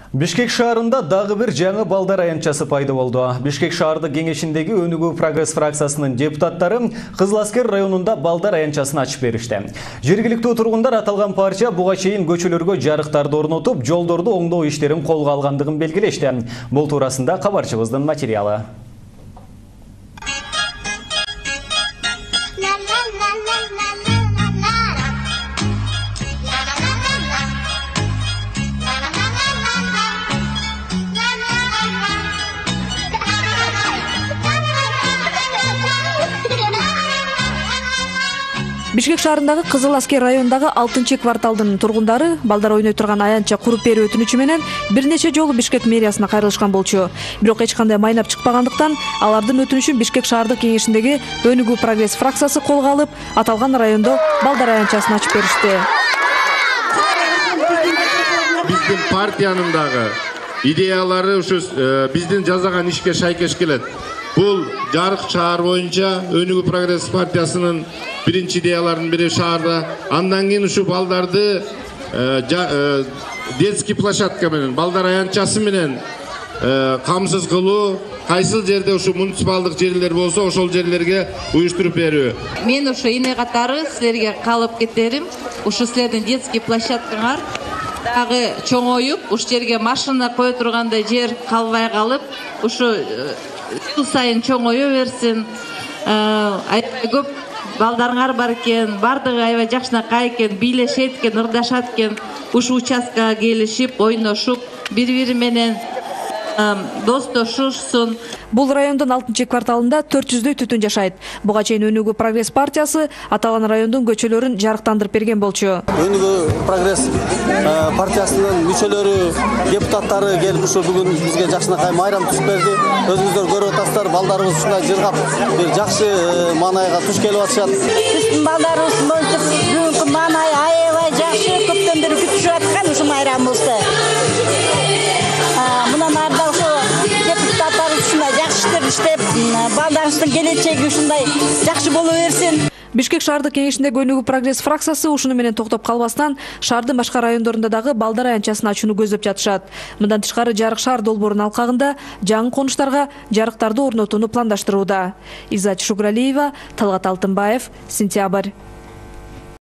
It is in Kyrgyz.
Бишкек шаарында дагы бир жаңы балдар аянтчасы пайда болду. Бишкек шаардык кеңешиндеги Өнүгүү прогресс фракциясынын депутаттары Кызыл Аскер районунда балдар аянтчасын ачып беришти. Жергиликтүү тургундар аталган партия буга чейин көчөлөргө жарыктарды орнотуп, жолдорду оңдоо иштерин колго алгандыгын белгилешти. Бул туурасында кабарчыбыздын материалы. Бишкек шаарындагы Кызыл Аскер районундагы 6-кварталдын тургундары балдар ойной турган аянтча куруп берүү өтүнүчү менен бир нече жолу Бишкек мэриясына кайрылышкан болчу. Бирок эч кандай майнап чыкпагандыктан алардын өтүнүчүн Бишкек шаардык кеңешиндеги Өнүгүү прогресс фракциясы колго алып, аталган райондо балдар аянтчасын ачып беришти. Биздин партиянын дагы идеялары ушу биздин жасаган ишке шайкеш келет. Бул жарык шаар боюнча Өнүгүү прогресс партиясынын биринчи идеяларынын бири шаарда. Андан кийин ушу балдарды детский площадка менен, балдар аянтчасы менен камсыз кылуу, кайсыл жерде ушу муниципалдык жерлер болсо ошол жерлерге уюштуруп берүү. Мен ушу эне катары силерге калып кетерим. Ушу силердин детский площадкаңар дагы чоңоюп, ушу жерге машина кое тургандай жер калбай калып, ушу жыл сайын чоңое берсин. Аябай көп балдарыңар бар экен, бардыгы аябай жакшынакай экен, бийлешет экен, ырдашат экен. Ушу участкага келишип, ойношуп, бири-бири менен достошушсун. Бул райондун 6-кварталында 400дөй түтүн жашайт. Буга чейин Өнүгүү прогресс партиясы аталган райондун көчөлөрүн жарыктандырып берген болчу. Өнүгүү прогресс партиясынын мүчөлөрү, депутаттары келип ушу бүгүн бизге жакшынакай майрам түзүп берди. Өзүңүздөр көрүп атасыздар, балдарыбыз ушундай жыргап, бир жакшы маанайга туш келип атышат. Биздин балдарыбыз монтип бүгүнкү маанай аябай жакшы, көптөн бери күтүшүп аткан ушу майрамыбызды. Мындан арда депутаттар ушундай жакшы иштер иштеп, балдарыбыздын келечеги ушундай жакшы боло берсин. Бишкек шаардык кеңешиндеги Өнүгүү прогресс фракциясы ушуну менен токтоп калбастан шаардын башка райондорунда дагы балдар аянтчасын ачууну көздөп жатышат. Мындан тышкары жарык шаар долбоорунун алкагында жаңы конуштарга жарыктарды орнотууну пландаштырууда. Иззат Шугралиева, Талгат Алтынбаев, Сентябрь.